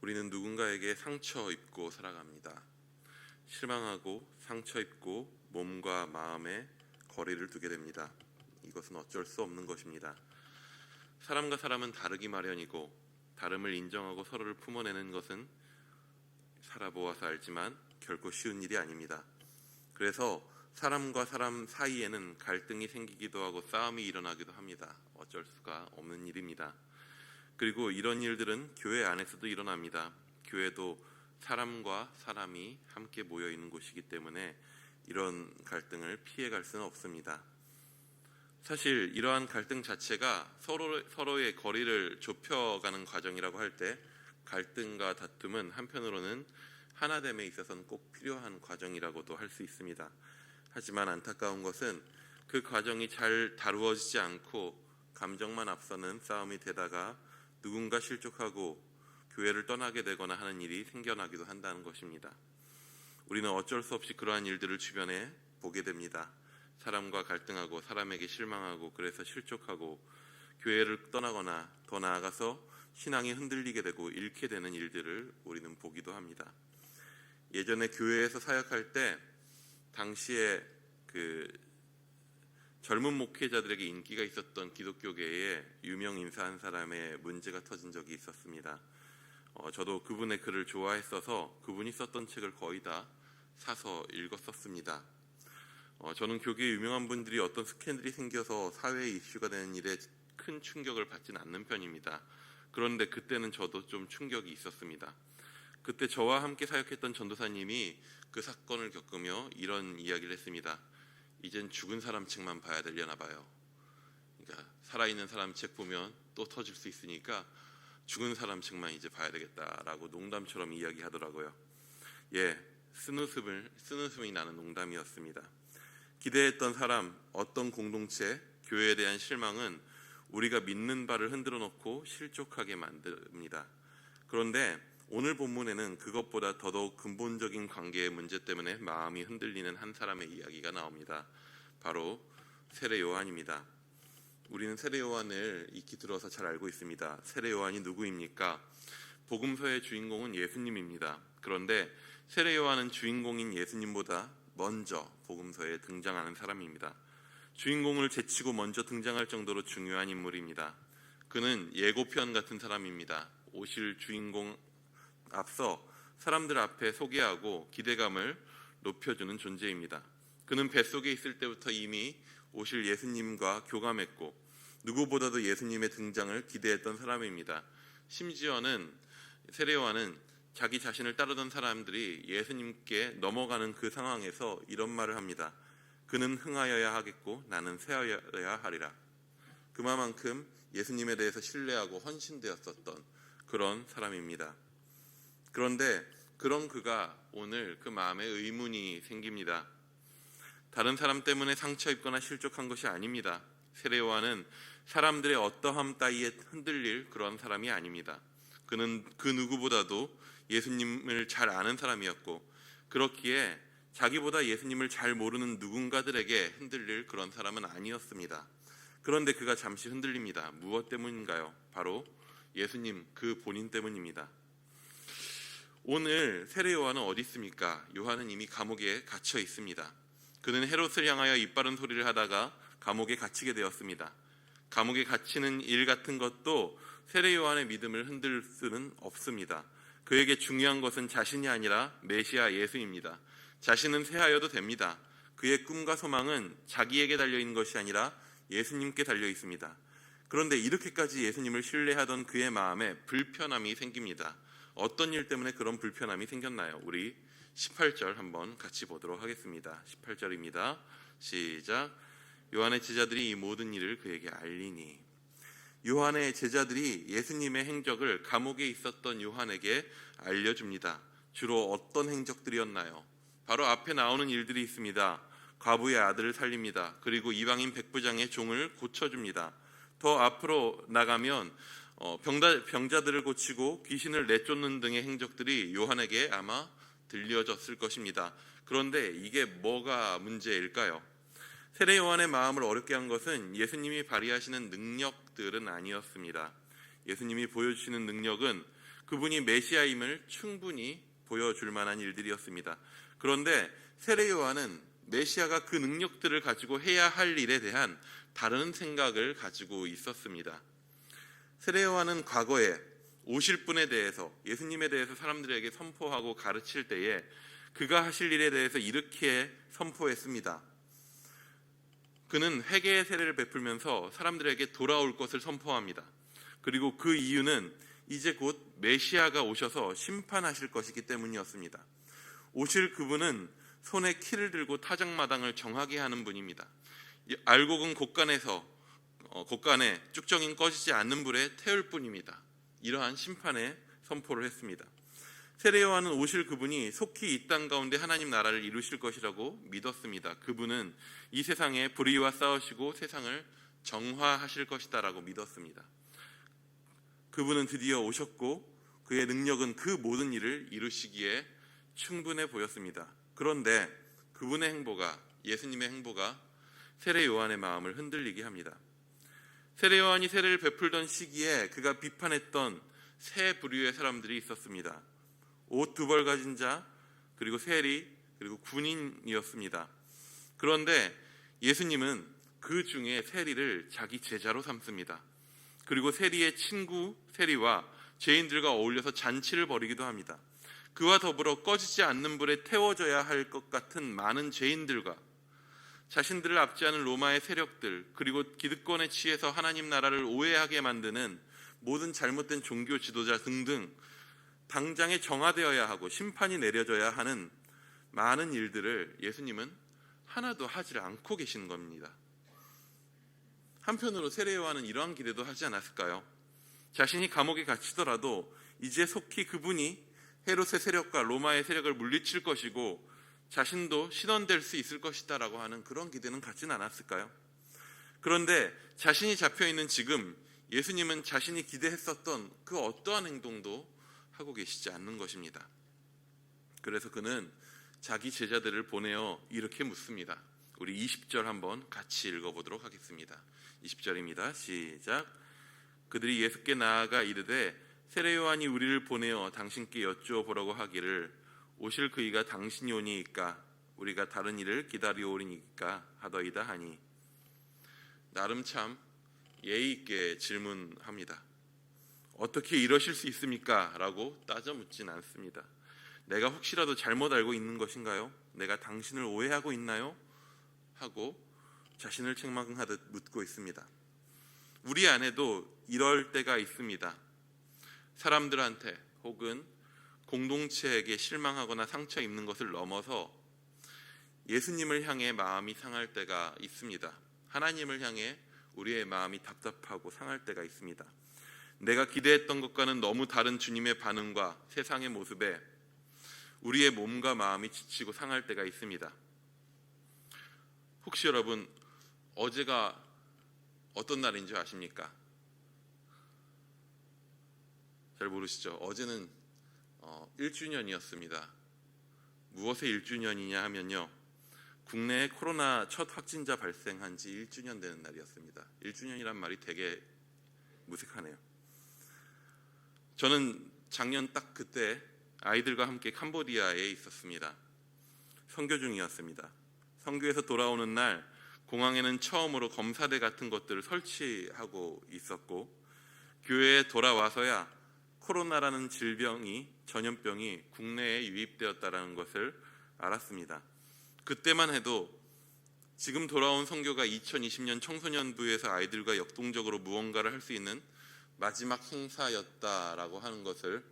우리는 누군가에게 상처 입고 살아갑니다. 실망하고 상처 입고 몸과 마음에 거리를 두게 됩니다. 이것은 어쩔 수 없는 것입니다. 사람과 사람은 다르기 마련이고 다름을 인정하고 서로를 품어내는 것은 살아보아서 알지만 결코 쉬운 일이 아닙니다. 그래서 사람과 사람 사이에는 갈등이 생기기도 하고 싸움이 일어나기도 합니다. 어쩔 수가 없는 일입니다. 그리고 이런 일들은 교회 안에서도 일어납니다. 교회도 사람과 사람이 함께 모여 있는 곳이기 때문에 이런 갈등을 피해갈 수는 없습니다. 사실 이러한 갈등 자체가 서로의 거리를 좁혀가는 과정이라고 할 때 갈등과 다툼은 한편으로는 하나됨에 있어서는 꼭 필요한 과정이라고도 할 수 있습니다. 하지만 안타까운 것은 그 과정이 잘 다루어지지 않고 감정만 앞서는 싸움이 되다가 누군가 실족하고 교회를 떠나게 되거나 하는 일이 생겨나기도 한다는 것입니다. 우리는 어쩔 수 없이 그러한 일들을 주변에 보게 됩니다. 사람과 갈등하고 사람에게 실망하고 그래서 실족하고 교회를 떠나거나 더 나아가서 신앙이 흔들리게 되고 잃게 되는 일들을 우리는 보기도 합니다. 예전에 교회에서 사역할 때 당시에 젊은 목회자들에게 인기가 있었던 기독교계에 유명 인사 한 사람의 문제가 터진 적이 있었습니다. 저도 그분의 글을 좋아했어서 그분이 썼던 책을 거의 다 사서 읽었었습니다. 저는 교계에 유명한 분들이 어떤 스캔들이 생겨서 사회에 이슈가 되는 일에 큰 충격을 받지는 않는 편입니다. 그런데 그때는 저도 좀 충격이 있었습니다. 그때 저와 함께 사역했던 전도사님이 그 사건을 겪으며 이런 이야기를 했습니다. 이젠 죽은 사람 책만 봐야 되려나 봐요. 그러니까 살아있는 사람 책 보면 또 터질 수 있으니까 죽은 사람 책만 이제 봐야 되겠다라고 농담처럼 이야기하더라고요. 쓴웃음이 나는 농담이었습니다. 기대했던 사람, 어떤 공동체, 교회에 대한 실망은 우리가 믿는 바를 흔들어 놓고 실족하게 만듭니다. 그런데 오늘 본문에는 그것보다 더더욱 근본적인 관계의 문제 때문에 마음이 흔들리는 한 사람의 이야기가 나옵니다. 바로 세례 요한입니다. 우리는 세례 요한을 익히 들어서 잘 알고 있습니다. 세례 요한이 누구입니까? 복음서의 주인공은 예수님입니다. 그런데 세례 요한은 주인공인 예수님보다 먼저 복음서에 등장하는 사람입니다. 주인공을 제치고 먼저 등장할 정도로 중요한 인물입니다. 그는 예고편 같은 사람입니다. 오실 주인공 앞서 사람들 앞에 소개하고 기대감을 높여주는 존재입니다. 그는 뱃속에 있을 때부터 이미 오실 예수님과 교감했고 누구보다도 예수님의 등장을 기대했던 사람입니다. 심지어는 세례 요한은 자기 자신을 따르던 사람들이 예수님께 넘어가는 그 상황에서 이런 말을 합니다. 그는 흥하여야 하겠고 나는 쇠하여야 하리라. 그만큼 예수님에 대해서 신뢰하고 헌신되었었던 그런 사람입니다. 그런데 그런 그가 오늘 그 마음에 의문이 생깁니다. 다른 사람 때문에 상처 입거나 실족한 것이 아닙니다. 세례 요한은 사람들의 어떠함 따위에 흔들릴 그런 사람이 아닙니다. 그는 그 누구보다도 예수님을 잘 아는 사람이었고 그렇기에 자기보다 예수님을 잘 모르는 누군가들에게 흔들릴 그런 사람은 아니었습니다. 그런데 그가 잠시 흔들립니다. 무엇 때문인가요? 바로 예수님 그 본인 때문입니다. 오늘 세례 요한은 어디 있습니까? 요한은 이미 감옥에 갇혀 있습니다. 그는 헤롯을 향하여 입바른 소리를 하다가 감옥에 갇히게 되었습니다. 감옥에 갇히는 일 같은 것도 세례 요한의 믿음을 흔들 수는 없습니다. 그에게 중요한 것은 자신이 아니라 메시아 예수입니다. 자신은 쇠하여도 됩니다. 그의 꿈과 소망은 자기에게 달려있는 것이 아니라 예수님께 달려 있습니다. 그런데 이렇게까지 예수님을 신뢰하던 그의 마음에 불편함이 생깁니다. 어떤 일 때문에 그런 불편함이 생겼나요? 우리 18절 한번 같이 보도록 하겠습니다. 18절입니다. 시작. 요한의 제자들이 이 모든 일을 그에게 알리니. 요한의 제자들이 예수님의 행적을 감옥에 있었던 요한에게 알려줍니다. 주로 어떤 행적들이었나요? 바로 앞에 나오는 일들이 있습니다. 과부의 아들을 살립니다. 그리고 이방인 백부장의 종을 고쳐줍니다. 더 앞으로 나가면 병자들을 고치고 귀신을 내쫓는 등의 행적들이 요한에게 아마 들려졌을 것입니다. 그런데 이게 뭐가 문제일까요? 세례 요한의 마음을 어렵게 한 것은 예수님이 발휘하시는 능력들은 아니었습니다. 예수님이 보여주시는 능력은 그분이 메시아임을 충분히 보여줄 만한 일들이었습니다. 그런데 세례 요한은 메시아가 그 능력들을 가지고 해야 할 일에 대한 다른 생각을 가지고 있었습니다. 세례 요한은 과거에 오실 분에 대해서, 예수님에 대해서 사람들에게 선포하고 가르칠 때에 그가 하실 일에 대해서 이렇게 선포했습니다. 그는 회개의 세례를 베풀면서 사람들에게 돌아올 것을 선포합니다. 그리고 그 이유는 이제 곧 메시아가 오셔서 심판하실 것이기 때문이었습니다. 오실 그분은 손에 키를 들고 타작마당을 정하게 하는 분입니다. 알곡은 곳간에 쭉정인 꺼지지 않는 불에 태울 뿐입니다. 이러한 심판의 선포를 했습니다. 세례 요한은 오실 그분이 속히 이 땅 가운데 하나님 나라를 이루실 것이라고 믿었습니다. 그분은 이 세상에 불의와 싸우시고 세상을 정화하실 것이다라고 믿었습니다. 그분은 드디어 오셨고 그의 능력은 그 모든 일을 이루시기에 충분해 보였습니다. 그런데 그분의 행보가, 예수님의 행보가 세례 요한의 마음을 흔들리게 합니다. 세례 요한이 세례를 베풀던 시기에 그가 비판했던 세 부류의 사람들이 있었습니다. 옷 두 벌 가진 자, 그리고 세리, 그리고 군인이었습니다. 그런데 예수님은 그 중에 세리를 자기 제자로 삼습니다. 그리고 세리의 친구 세리와 죄인들과 어울려서 잔치를 벌이기도 합니다. 그와 더불어 꺼지지 않는 불에 태워져야 할 것 같은 많은 죄인들과 자신들을 압제하는 로마의 세력들, 그리고 기득권에 취해서 하나님 나라를 오해하게 만드는 모든 잘못된 종교 지도자 등등 당장에 정화되어야 하고 심판이 내려져야 하는 많은 일들을 예수님은 하나도 하지 않고 계신 겁니다. 한편으로 세례 요한은 이러한 기대도 하지 않았을까요? 자신이 감옥에 갇히더라도 이제 속히 그분이 헤롯의 세력과 로마의 세력을 물리칠 것이고 자신도 신원될 수 있을 것이다 라고 하는 그런 기대는 갖진 않았을까요? 그런데 자신이 잡혀있는 지금 예수님은 자신이 기대했었던 그 어떠한 행동도 하고 계시지 않는 것입니다. 그래서 그는 자기 제자들을 보내어 이렇게 묻습니다. 우리 20절 한번 같이 읽어보도록 하겠습니다. 20절입니다. 시작. 그들이 예수께 나아가 이르되 세례 요한이 우리를 보내어 당신께 여쭈어 보라고 하기를 오실 그이가 당신이 오니이까 우리가 다른 일을 기다리오리니까 하더이다 하니. 나름 참 예의 있게 질문합니다. 어떻게 이러실 수 있습니까? 라고 따져 묻진 않습니다. 내가 혹시라도 잘못 알고 있는 것인가요? 내가 당신을 오해하고 있나요? 하고 자신을 책망하듯 묻고 있습니다. 우리 안에도 이럴 때가 있습니다. 사람들한테 혹은 공동체에게 실망하거나 상처 입는 것을 넘어서 예수님을 향해 마음이 상할 때가 있습니다. 하나님을 향해 우리의 마음이 답답하고 상할 때가 있습니다. 내가 기대했던 것과는 너무 다른 주님의 반응과 세상의 모습에 우리의 몸과 마음이 지치고 상할 때가 있습니다. 혹시 여러분 어제가 어떤 날인 줄 아십니까? 잘 모르시죠? 어제는 1주년이었습니다. 무엇의 1주년이냐 하면요, 국내에 코로나 첫 확진자 발생한 지 1주년 되는 날이었습니다. 1주년이란 말이 되게 무색하네요. 저는 작년 딱 그때 아이들과 함께 캄보디아에 있었습니다. 선교 중이었습니다. 선교에서 돌아오는 날 공항에는 처음으로 검사대 같은 것들을 설치하고 있었고, 교회에 돌아와서야 코로나라는 전염병이 국내에 유입되었다는 것을 알았습니다. 그때만 해도 지금 돌아온 선교가 2020년 청소년부에서 아이들과 역동적으로 무언가를 할 수 있는 마지막 행사였다라고 하는 것을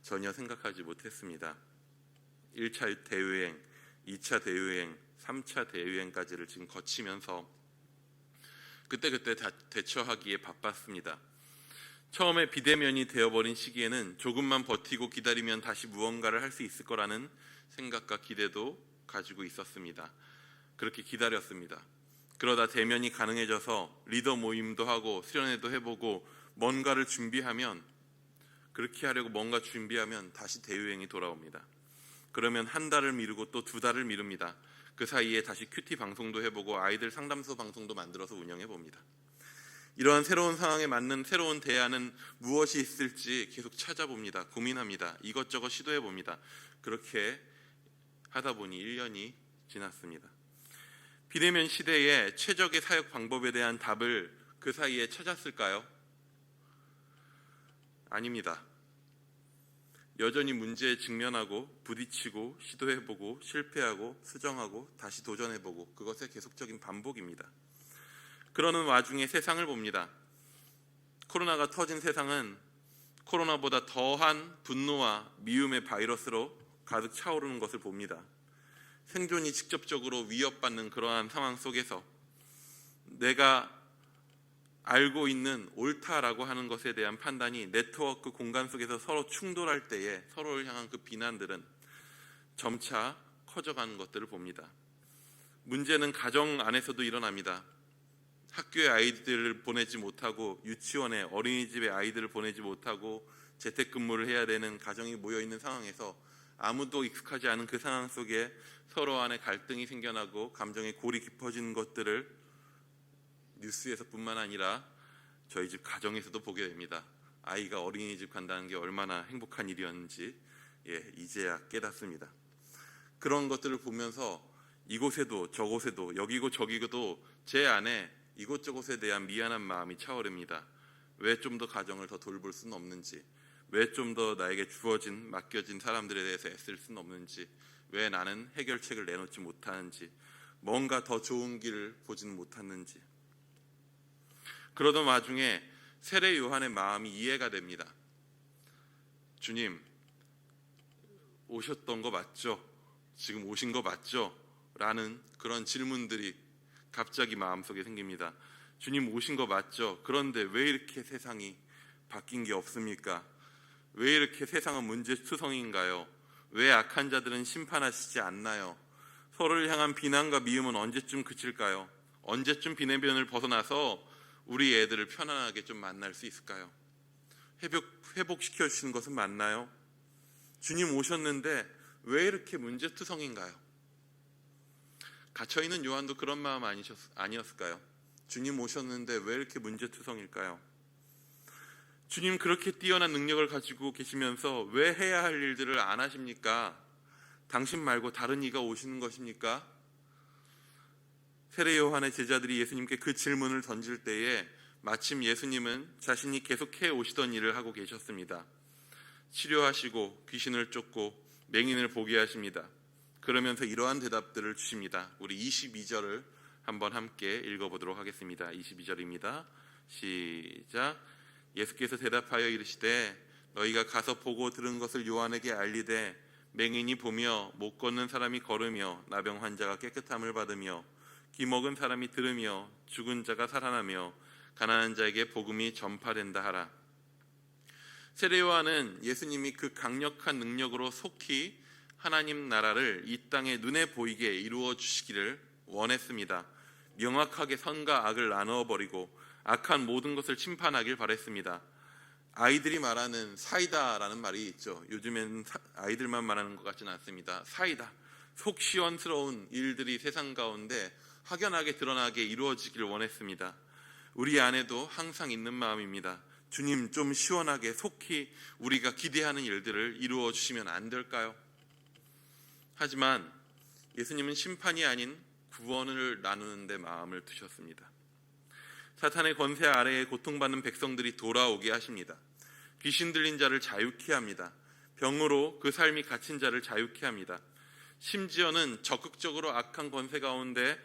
전혀 생각하지 못했습니다. 1차 대유행, 2차 대유행, 3차 대유행까지를 지금 거치면서 그때그때 대처하기에 바빴습니다. 처음에 비대면이 되어버린 시기에는 조금만 버티고 기다리면 다시 무언가를 할 수 있을 거라는 생각과 기대도 가지고 있었습니다. 그렇게 기다렸습니다. 그러다 대면이 가능해져서 리더 모임도 하고 수련회도 해보고 뭔가를 준비하면, 그렇게 하려고 뭔가 준비하면 다시 대유행이 돌아옵니다. 그러면 한 달을 미루고 또 2달을 미룹니다. 그 사이에 다시 큐티 방송도 해보고 아이들 상담소 방송도 만들어서 운영해봅니다. 이러한 새로운 상황에 맞는 새로운 대안은 무엇이 있을지 계속 찾아봅니다. 고민합니다. 이것저것 시도해 봅니다. 그렇게 하다 보니 1년이 지났습니다. 비대면 시대의 최적의 사역 방법에 대한 답을 그 사이에 찾았을까요? 아닙니다. 여전히 문제에 직면하고 부딪히고 시도해보고 실패하고 수정하고 다시 도전해보고 그것의 계속적인 반복입니다. 그러는 와중에 세상을 봅니다. 코로나가 터진 세상은 코로나보다 더한 분노와 미움의 바이러스로 가득 차오르는 것을 봅니다. 생존이 직접적으로 위협받는 그러한 상황 속에서 내가 알고 있는 옳다라고 하는 것에 대한 판단이 네트워크 공간 속에서 서로 충돌할 때에 서로를 향한 그 비난들은 점차 커져가는 것들을 봅니다. 문제는 가정 안에서도 일어납니다. 학교에 아이들을 보내지 못하고 유치원에 어린이집에 아이들을 보내지 못하고 재택근무를 해야 되는 가정이 모여있는 상황에서 아무도 익숙하지 않은 그 상황 속에 서로 안에 갈등이 생겨나고 감정의 골이 깊어지는 것들을 뉴스에서뿐만 아니라 저희 집 가정에서도 보게 됩니다. 아이가 어린이집 간다는 게 얼마나 행복한 일이었는지 이제야 깨닫습니다. 그런 것들을 보면서 이곳에도 저곳에도 여기고 저기고도 제 안에 이곳저곳에 대한 미안한 마음이 차오릅니다. 왜 좀 더 가정을 더 돌볼 수는 없는지, 왜 좀 더 나에게 주어진 맡겨진 사람들에 대해서 애쓸 수는 없는지, 왜 나는 해결책을 내놓지 못하는지, 뭔가 더 좋은 길을 보지는 못했는지. 그러던 와중에 세례 요한의 마음이 이해가 됩니다. 주님, 오셨던 거 맞죠? 지금 오신 거 맞죠? 라는 그런 질문들이 갑자기 마음속에 생깁니다. 주님 오신 거 맞죠? 그런데 왜 이렇게 세상이 바뀐 게 없습니까? 왜 이렇게 세상은 문제투성인가요? 왜 악한 자들은 심판하시지 않나요? 서로를 향한 비난과 미움은 언제쯤 그칠까요? 언제쯤 비내변을 벗어나서 우리 애들을 편안하게 좀 만날 수 있을까요? 회복시켜 주시는 것은 맞나요? 주님 오셨는데 왜 이렇게 문제투성인가요? 갇혀있는 요한도 그런 마음 아니었을까요? 주님 오셨는데 왜 이렇게 문제투성일까요? 주님 그렇게 뛰어난 능력을 가지고 계시면서 왜 해야 할 일들을 안 하십니까? 당신 말고 다른 이가 오시는 것입니까? 세례 요한의 제자들이 예수님께 그 질문을 던질 때에 마침 예수님은 자신이 계속해 오시던 일을 하고 계셨습니다. 치료하시고 귀신을 쫓고 맹인을 보게 하십니다. 그러면서 이러한 대답들을 주십니다. 우리 22절을 한번 함께 읽어보도록 하겠습니다. 22절입니다. 시작. 예수께서 대답하여 이르시되 너희가 가서 보고 들은 것을 요한에게 알리되 맹인이 보며 못 걷는 사람이 걸으며 나병 환자가 깨끗함을 받으며 기먹은 사람이 들으며 죽은 자가 살아나며 가난한 자에게 복음이 전파된다 하라. 세례 요한은 예수님이 그 강력한 능력으로 속히 하나님 나라를 이 땅에 눈에 보이게 이루어 주시기를 원했습니다. 명확하게 선과 악을 나누어 버리고 악한 모든 것을 심판하길 바랬습니다. 아이들이 말하는 사이다라는 말이 있죠. 요즘엔 아이들만 말하는 것 같지는 않습니다. 사이다. 속 시원스러운 일들이 세상 가운데 확연하게 드러나게 이루어지기를 원했습니다. 우리 안에도 항상 있는 마음입니다. 주님 좀 시원하게 속히 우리가 기대하는 일들을 이루어 주시면 안 될까요? 하지만 예수님은 심판이 아닌 구원을 나누는 데 마음을 두셨습니다. 사탄의 권세 아래에 고통받는 백성들이 돌아오게 하십니다. 귀신 들린 자를 자유케 합니다. 병으로 그 삶이 갇힌 자를 자유케 합니다. 심지어는 적극적으로 악한 권세 가운데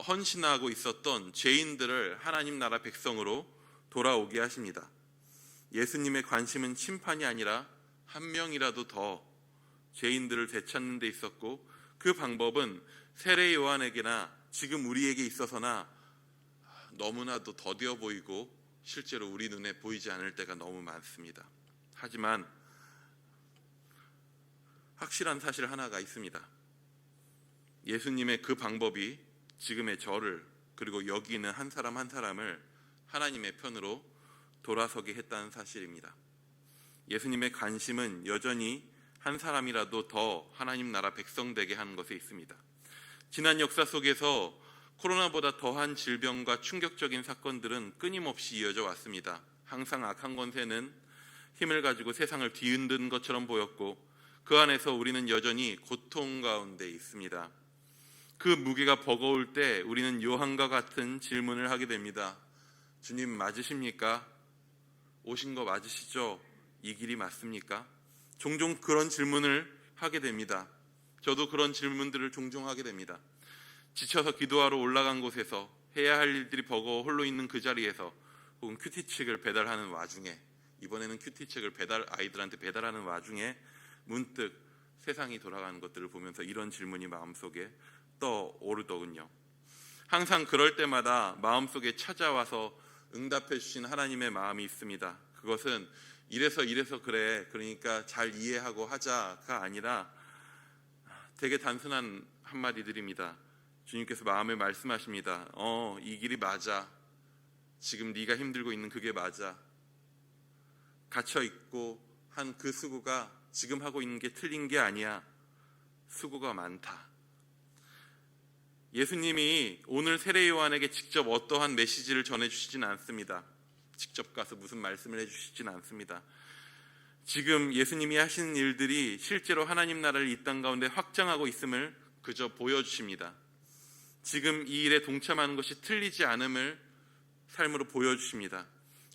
헌신하고 있었던 죄인들을 하나님 나라 백성으로 돌아오게 하십니다. 예수님의 관심은 심판이 아니라 한 명이라도 더 죄인들을 되찾는 데 있었고 그 방법은 세례 요한에게나 지금 우리에게 있어서나 너무나도 더디어 보이고 실제로 우리 눈에 보이지 않을 때가 너무 많습니다. 하지만 확실한 사실 하나가 있습니다. 예수님의 그 방법이 지금의 저를 그리고 여기 있는 한 사람 한 사람을 하나님의 편으로 돌아서게 했다는 사실입니다. 예수님의 관심은 여전히 한 사람이라도 더 하나님 나라 백성 되게 하는 것에 있습니다. 지난 역사 속에서 코로나보다 더한 질병과 충격적인 사건들은 끊임없이 이어져 왔습니다. 항상 악한 권세는 힘을 가지고 세상을 뒤흔든 것처럼 보였고 그 안에서 우리는 여전히 고통 가운데 있습니다. 그 무게가 버거울 때 우리는 요한과 같은 질문을 하게 됩니다. 주님 맞으십니까? 오신 거 맞으시죠? 이 길이 맞습니까? 종종 그런 질문을 하게 됩니다. 저도 그런 질문들을 종종 하게 됩니다. 지쳐서 기도하러 올라간 곳에서 해야 할 일들이 버거워 홀로 있는 그 자리에서 혹은 큐티책을 배달하는 와중에, 이번에는 큐티책을 아이들한테 배달하는 와중에 문득 세상이 돌아가는 것들을 보면서 이런 질문이 마음속에 떠오르더군요. 항상 그럴 때마다 마음속에 찾아와서 응답해 주신 하나님의 마음이 있습니다. 그것은 이래서 그래, 그러니까 잘 이해하고 하자가 아니라 되게 단순한 한마디들입니다. 주님께서 마음에 말씀하십니다. 이 길이 맞아. 지금 네가 힘들고 있는 그게 맞아. 갇혀있고 한 그 수고가 지금 하고 있는 게 틀린 게 아니야. 수고가 많다. 예수님이 오늘 세례 요한에게 직접 어떠한 메시지를 전해주시진 않습니다. 직접 가서 무슨 말씀을 해주시진 않습니다. 지금 예수님이 하시는 일들이 실제로 하나님 나라를 이 땅 가운데 확장하고 있음을 그저 보여주십니다. 지금 이 일에 동참하는 것이 틀리지 않음을 삶으로 보여주십니다.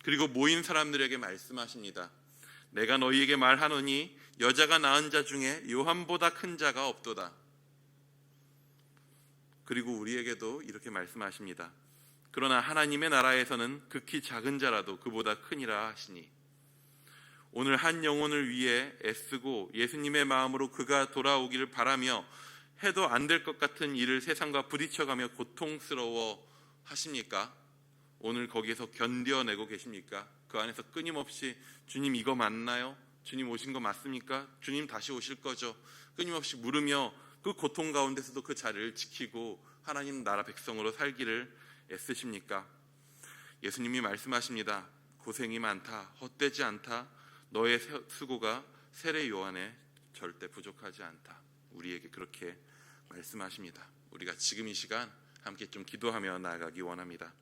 그리고 모인 사람들에게 말씀하십니다. 내가 너희에게 말하노니 여자가 낳은 자 중에 요한보다 큰 자가 없도다. 그리고 우리에게도 이렇게 말씀하십니다. 그러나 하나님의 나라에서는 극히 작은 자라도 그보다 크니라 하시니. 오늘 한 영혼을 위해 애쓰고 예수님의 마음으로 그가 돌아오기를 바라며 해도 안 될 것 같은 일을 세상과 부딪혀가며 고통스러워 하십니까? 오늘 거기에서 견뎌내고 계십니까? 그 안에서 끊임없이 주님 이거 맞나요? 주님 오신 거 맞습니까? 주님 다시 오실 거죠? 끊임없이 물으며 그 고통 가운데서도 그 자리를 지키고 하나님 나라 백성으로 살기를 애쓰십니까? 예수님이 말씀하십니다. 고생이 많다, 헛되지 않다. 너의 수고가 세례 요한에 절대 부족하지 않다. 우리에게 그렇게 말씀하십니다. 우리가 지금 이 시간 함께 좀 기도하며 나아가기 원합니다.